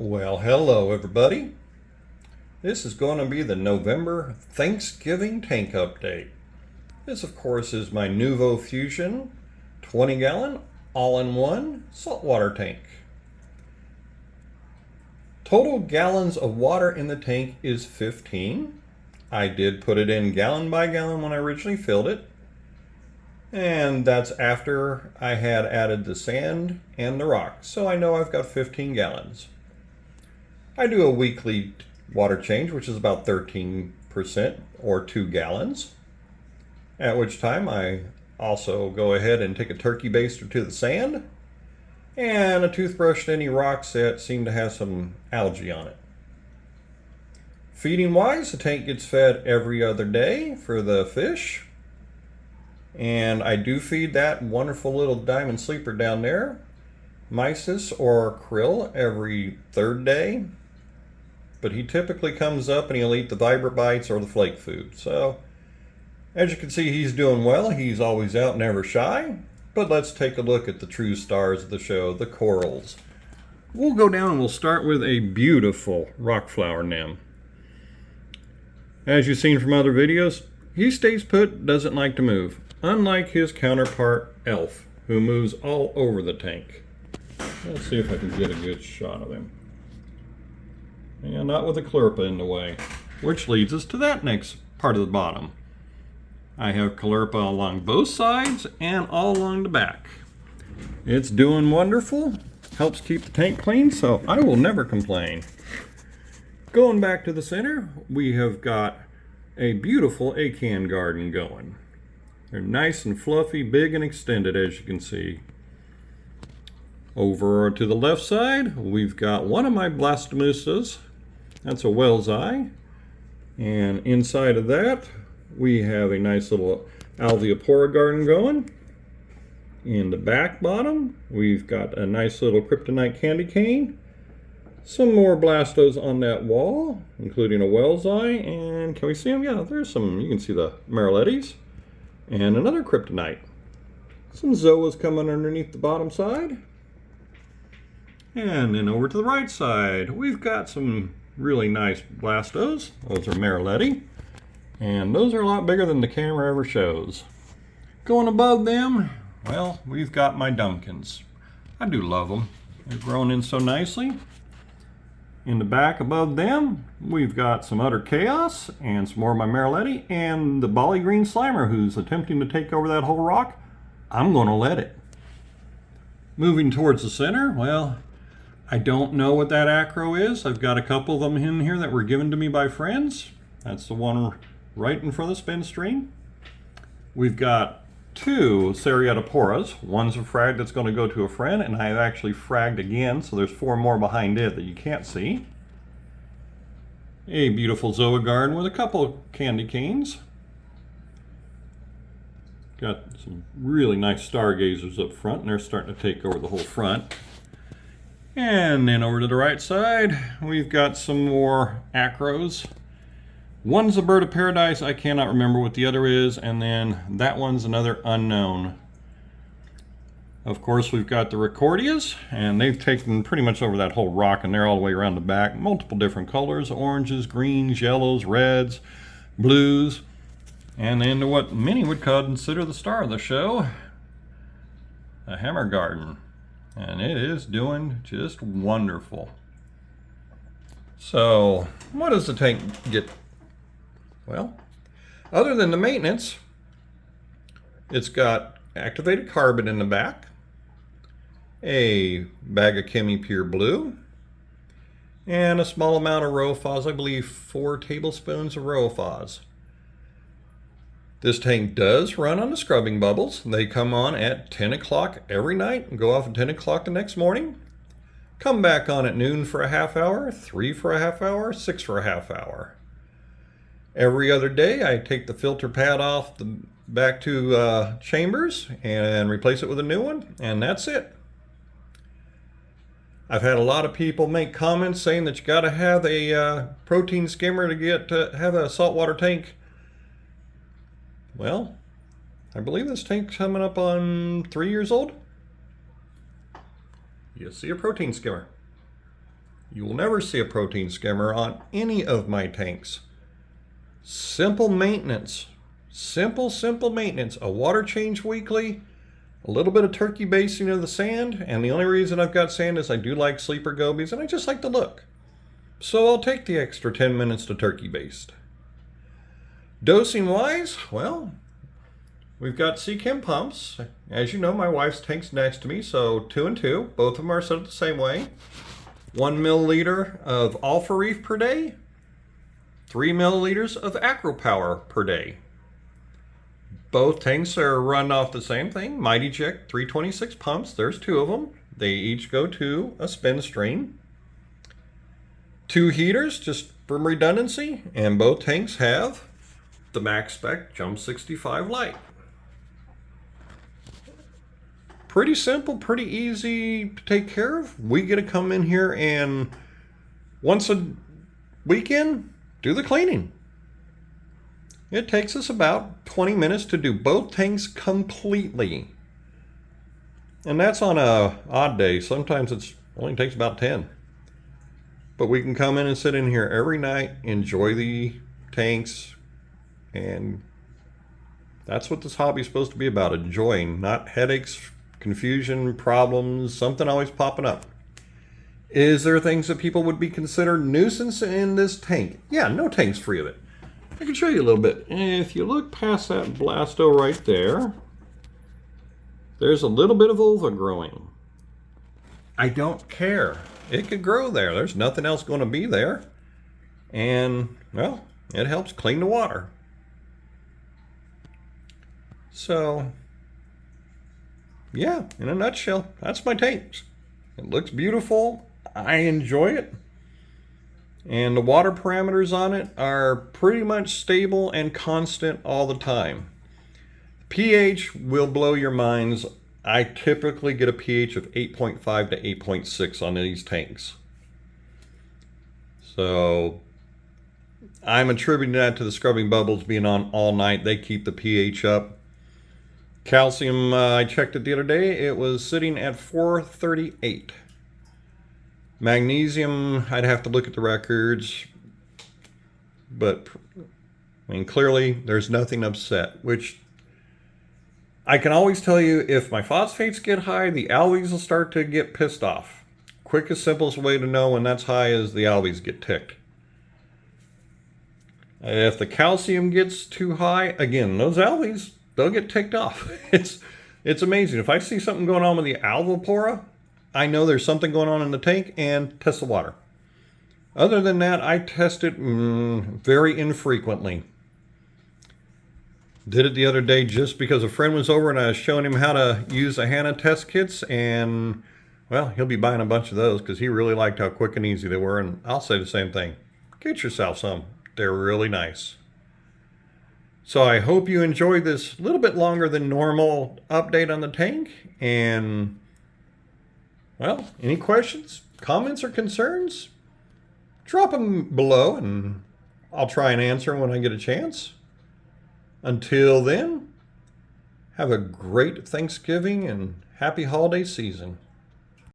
Well, hello everybody. This is going to be the November Thanksgiving tank update. This, of course, is my Nuvo Fusion 20-gallon all-in-one saltwater tank. Total gallons of water in the tank is 15. I did put it in gallon by gallon when I originally filled it. And that's after I had added the sand and the rock. So I know I've got 15 gallons. I do a weekly water change, which is about 13% or 2 gallons. At which time I also go ahead and take a turkey baster to the sand and a toothbrush to any rocks that seem to have some algae on it. Feeding wise, the tank gets fed every other day for the fish. And I do feed that wonderful little diamond sleeper down there, mysis or krill, every third day. But he typically comes up and he'll eat the vibra bites or the flake food. So, as you can see, he's doing well. He's always out, never shy. But let's take a look at the true stars of the show, the corals. We'll go down and we'll start with a beautiful rock flower nymph. As you've seen from other videos, he stays put, doesn't like to move. Unlike his counterpart, Elf, who moves all over the tank. Let's see if I can get a good shot of him. And not with the chlorpa in the way. Which leads us to that next part of the bottom. I have chlorpa along both sides and all along the back. It's doing wonderful. Helps keep the tank clean, so I will never complain. Going back to the center, we have got a beautiful acan garden going. They're nice and fluffy, big and extended, as you can see. Over to the left side, we've got one of my blastomusas. That's a whale's eye. And inside of that, we have a nice little alveopora garden going. In the back bottom, we've got a nice little kryptonite candy cane. Some more blastos on that wall, including a whale's eye. And can we see them? Yeah, there's some. You can see the marilettis. And another kryptonite. Some zoas coming underneath the bottom side. And then over to the right side, we've got some really nice blastos. Those are mariletti. And those are a lot bigger than the camera ever shows. Going above them, well, we've got my Duncans. I do love them. They're growing in so nicely. In the back above them, we've got some utter chaos and some more of my mariletti and the Bali green slimer who's attempting to take over that whole rock. I'm going to let it. Moving towards the center, well, I don't know what that acro is. I've got a couple of them in here that were given to me by friends. That's the one right in front of the spin stream. We've got two seriatoporas. One's a frag that's going to go to a friend, and I've actually fragged again, so there's 4 more behind it that you can't see. A beautiful zoa garden with a couple candy canes. Got some really nice stargazers up front, and they're starting to take over the whole front. And then over to the right side, we've got some more acros. One's a bird of paradise, I cannot remember what the other is, and then that one's another unknown. Of course, we've got the Recordias, and they've taken pretty much over that whole rock, and they're all the way around the back. Multiple different colors, oranges, greens, yellows, reds, blues, and then what many would consider the star of the show, a hammer garden. And it is doing just wonderful. So, what does the tank get? Well, other than the maintenance, it's got activated carbon in the back, a bag of Chemi Pure Blue, and a small amount of Rophos, I believe 4 tablespoons of Rophos. This tank does run on the scrubbing bubbles. They come on at 10 o'clock every night and go off at 10 o'clock the next morning. Come back on at noon for a half hour, 3 for a half hour, 6 for a half hour. Every other day I take the filter pad off the back 2 chambers and replace it with a new one, and that's it. I've had a lot of people make comments saying that you got to have a protein skimmer to have a saltwater tank. Well, I believe this tank's coming up on 3 years old. You see a protein skimmer. You will never see a protein skimmer on any of my tanks. Simple maintenance. Simple maintenance. A water change weekly, a little bit of turkey basting of the sand, and the only reason I've got sand is I do like sleeper gobies and I just like the look. So I'll take the extra 10 minutes to turkey baste. Dosing wise, well, we've got C-Chem pumps. As you know, my wife's tank's next to me, so 2 and 2. Both of them are set up the same way. 1 milliliter of Alpha Reef per day. 3 milliliters of Acro Power per day. Both tanks are run off the same thing, Mighty Jet 326 pumps. There's 2 of them. They each go to a spin stream. 2 heaters, just for redundancy, and both tanks have the max spec Jump 65 light. Pretty simple, pretty easy to take care of. We get to come in here and once a weekend, do the cleaning. It takes us about 20 minutes to do both tanks completely. And that's on a odd day. Sometimes it only takes about 10. But we can come in and sit in here every night, enjoy the tanks, and that's what this hobby is supposed to be about, enjoying, not headaches, confusion, problems, something always popping up. Is there things that people would be considered nuisance in this tank? Yeah, no tank's free of it. I can show you a little bit. If you look past that blasto right there, there's a little bit of vulva growing. I don't care. It could grow there. There's nothing else going to be there. And, well, it helps clean the water. So, yeah, in a nutshell, that's my tanks. It looks beautiful. I enjoy it. And the water parameters on it are pretty much stable and constant all the time. pH will blow your minds. I typically get a pH of 8.5 to 8.6 on these tanks. So I'm attributing that to the scrubbing bubbles being on all night. They keep the pH up. Calcium, I checked it the other day, it was sitting at 438. Magnesium, I'd have to look at the records, but I mean, clearly there's nothing upset, which I can always tell you if my phosphates get high, the algae will start to get pissed off. Quickest, simplest way to know when that's high is the algae get ticked. If the calcium gets too high, again, those algae, they'll get ticked off. It's amazing. If I see something going on with the alvopora, I know there's something going on in the tank and test the water. Other than that, I test it very infrequently. Did it the other day just because a friend was over and I was showing him how to use the Hannah test kits, and well, he'll be buying a bunch of those because he really liked how quick and easy they were, and I'll say the same thing. Get yourself some. They're really nice. So I hope you enjoyed this little bit longer than normal update on the tank, and well, any questions, comments, or concerns? Drop them below and I'll try and answer them when I get a chance. Until then, have a great Thanksgiving and happy holiday season.